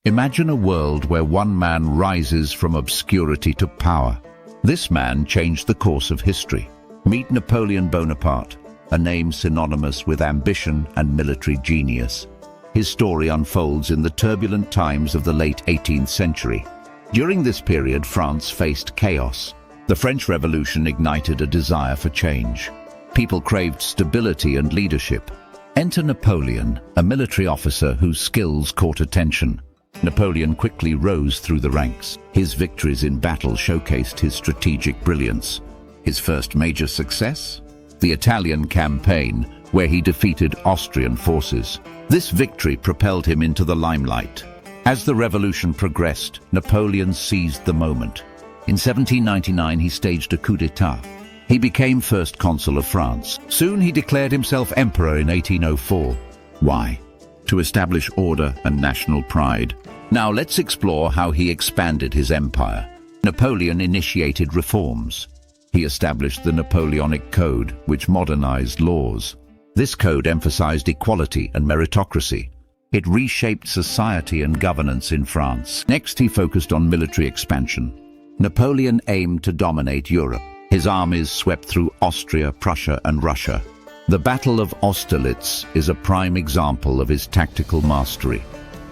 Imagine a world where one man rises from obscurity to power. This man changed the course of history. Meet Napoleon Bonaparte, a name synonymous with ambition and military genius. His story unfolds in the turbulent times of the late 18th century. During this period, France faced chaos. The French Revolution ignited a desire for change. People craved stability and leadership. Enter Napoleon, a military officer whose skills caught attention. Napoleon quickly rose through the ranks. His victories in battle showcased his strategic brilliance. His first major success? The Italian campaign, where he defeated Austrian forces. This victory propelled him into the limelight. As the revolution progressed, Napoleon seized the moment. In 1799, he staged a coup d'etat. He became first consul of France. Soon he declared himself emperor in 1804. Why? To establish order and national pride. Now let's explore how he expanded his empire. Napoleon initiated reforms. He established the Napoleonic Code, which modernized laws. This code emphasized equality and meritocracy. It reshaped society and governance in France. Next, he focused on military expansion. Napoleon aimed to dominate Europe. His armies swept through Austria, Prussia, and Russia. The Battle of Austerlitz is a prime example of his tactical mastery.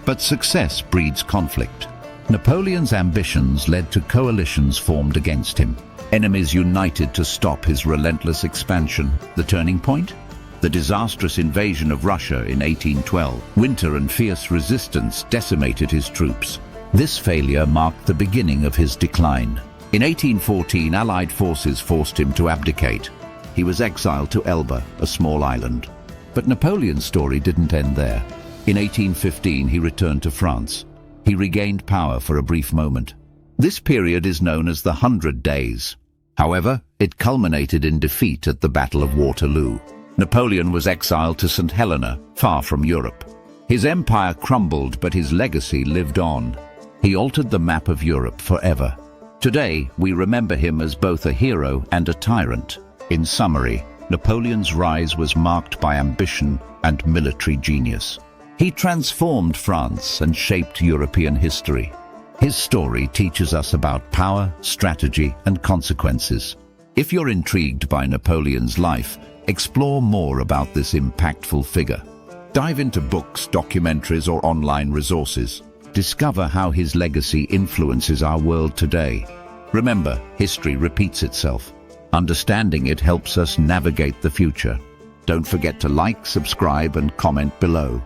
But success breeds conflict. Napoleon's ambitions led to coalitions formed against him. Enemies united to stop his relentless expansion. The turning point? The disastrous invasion of Russia in 1812. Winter and fierce resistance decimated his troops. This failure marked the beginning of his decline. In 1814, Allied forces forced him to abdicate. He was exiled to Elba, a small island. But Napoleon's story didn't end there. In 1815, he returned to France. He regained power for a brief moment. This period is known as the 100 Days. However, it culminated in defeat at the Battle of Waterloo. Napoleon was exiled to St. Helena, far from Europe. His empire crumbled, but his legacy lived on. He altered the map of Europe forever. Today, we remember him as both a hero and a tyrant. In summary, Napoleon's rise was marked by ambition and military genius. He transformed France and shaped European history. His story teaches us about power, strategy, and consequences. If you're intrigued by Napoleon's life, explore more about this impactful figure. Dive into books, documentaries, or online resources. Discover how his legacy influences our world today. Remember, history repeats itself. Understanding it helps us navigate the future. Don't forget to like, subscribe, and comment below.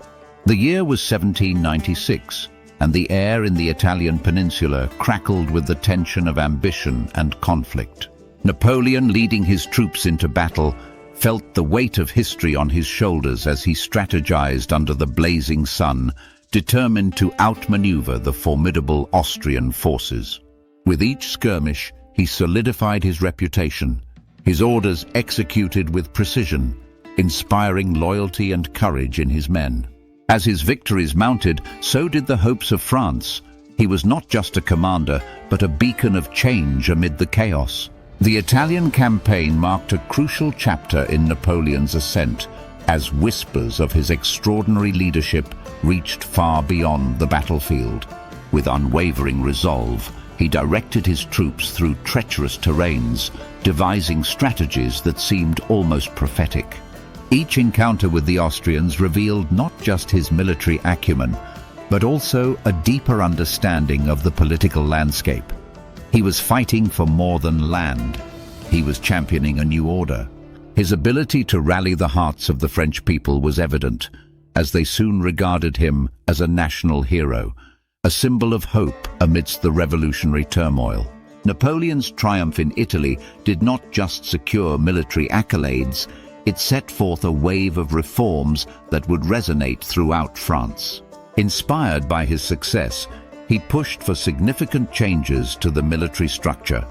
The year was 1796, and the air in the Italian peninsula crackled with the tension of ambition and conflict. Napoleon, leading his troops into battle, felt the weight of history on his shoulders as he strategized under the blazing sun, determined to outmaneuver the formidable Austrian forces. With each skirmish, he solidified his reputation, his orders executed with precision, inspiring loyalty and courage in his men. As his victories mounted, so did the hopes of France. He was not just a commander, but a beacon of change amid the chaos. The Italian campaign marked a crucial chapter in Napoleon's ascent, as whispers of his extraordinary leadership reached far beyond the battlefield. With unwavering resolve, he directed his troops through treacherous terrains, devising strategies that seemed almost prophetic. Each encounter with the Austrians revealed not just his military acumen, but also a deeper understanding of the political landscape. He was fighting for more than land. He was championing a new order. His ability to rally the hearts of the French people was evident, as they soon regarded him as a national hero, a symbol of hope amidst the revolutionary turmoil. Napoleon's triumph in Italy did not just secure military accolades, it set forth a wave of reforms that would resonate throughout France. Inspired by his success, he pushed for significant changes to the military structure,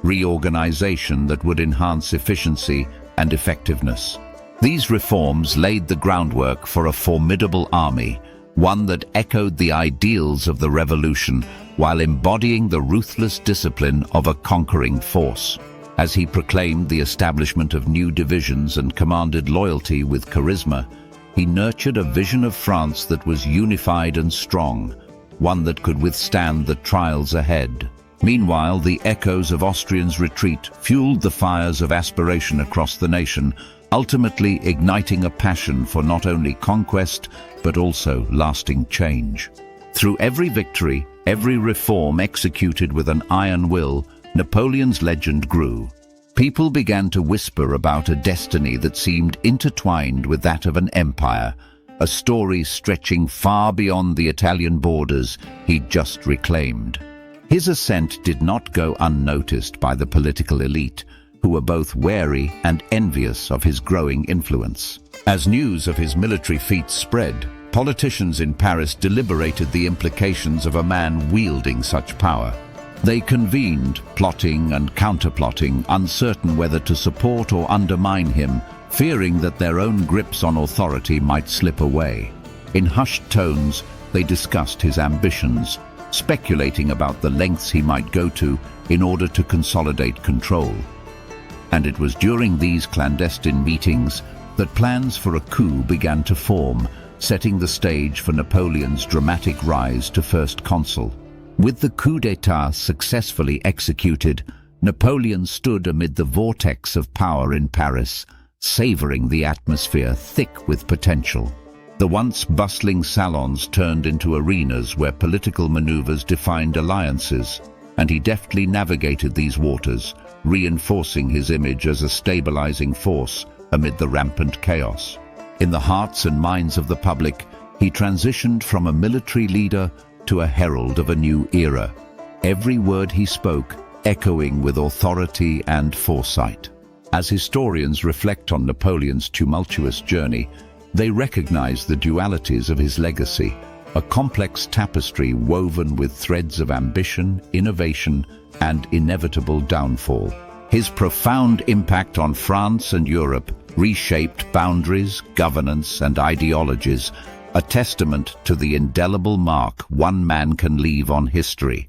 reorganization that would enhance efficiency and effectiveness. These reforms laid the groundwork for a formidable army, one that echoed the ideals of the revolution while embodying the ruthless discipline of a conquering force. As he proclaimed the establishment of new divisions and commanded loyalty with charisma, he nurtured a vision of France that was unified and strong, one that could withstand the trials ahead. Meanwhile, the echoes of Austrians' retreat fueled the fires of aspiration across the nation, ultimately igniting a passion for not only conquest, but also lasting change. Through every victory, every reform executed with an iron will, Napoleon's legend grew. People began to whisper about a destiny that seemed intertwined with that of an empire, a story stretching far beyond the Italian borders he'd just reclaimed. His ascent did not go unnoticed by the political elite, who were both wary and envious of his growing influence. As news of his military feats spread, politicians in Paris deliberated the implications of a man wielding such power. They convened, plotting and counterplotting, uncertain whether to support or undermine him, fearing that their own grips on authority might slip away. In hushed tones, they discussed his ambitions, speculating about the lengths he might go to in order to consolidate control. And it was during these clandestine meetings that plans for a coup began to form, setting the stage for Napoleon's dramatic rise to first consul. With the coup d'état successfully executed, Napoleon stood amid the vortex of power in Paris, savoring the atmosphere thick with potential. The once bustling salons turned into arenas where political maneuvers defined alliances, and he deftly navigated these waters, reinforcing his image as a stabilizing force amid the rampant chaos. In the hearts and minds of the public, he transitioned from a military leader to a herald of a new era, every word he spoke echoing with authority and foresight. As historians reflect on Napoleon's tumultuous journey, they recognize the dualities of his legacy, a complex tapestry woven with threads of ambition, innovation, and inevitable downfall. His profound impact on France and Europe reshaped boundaries, governance, and ideologies, a testament to the indelible mark one man can leave on history.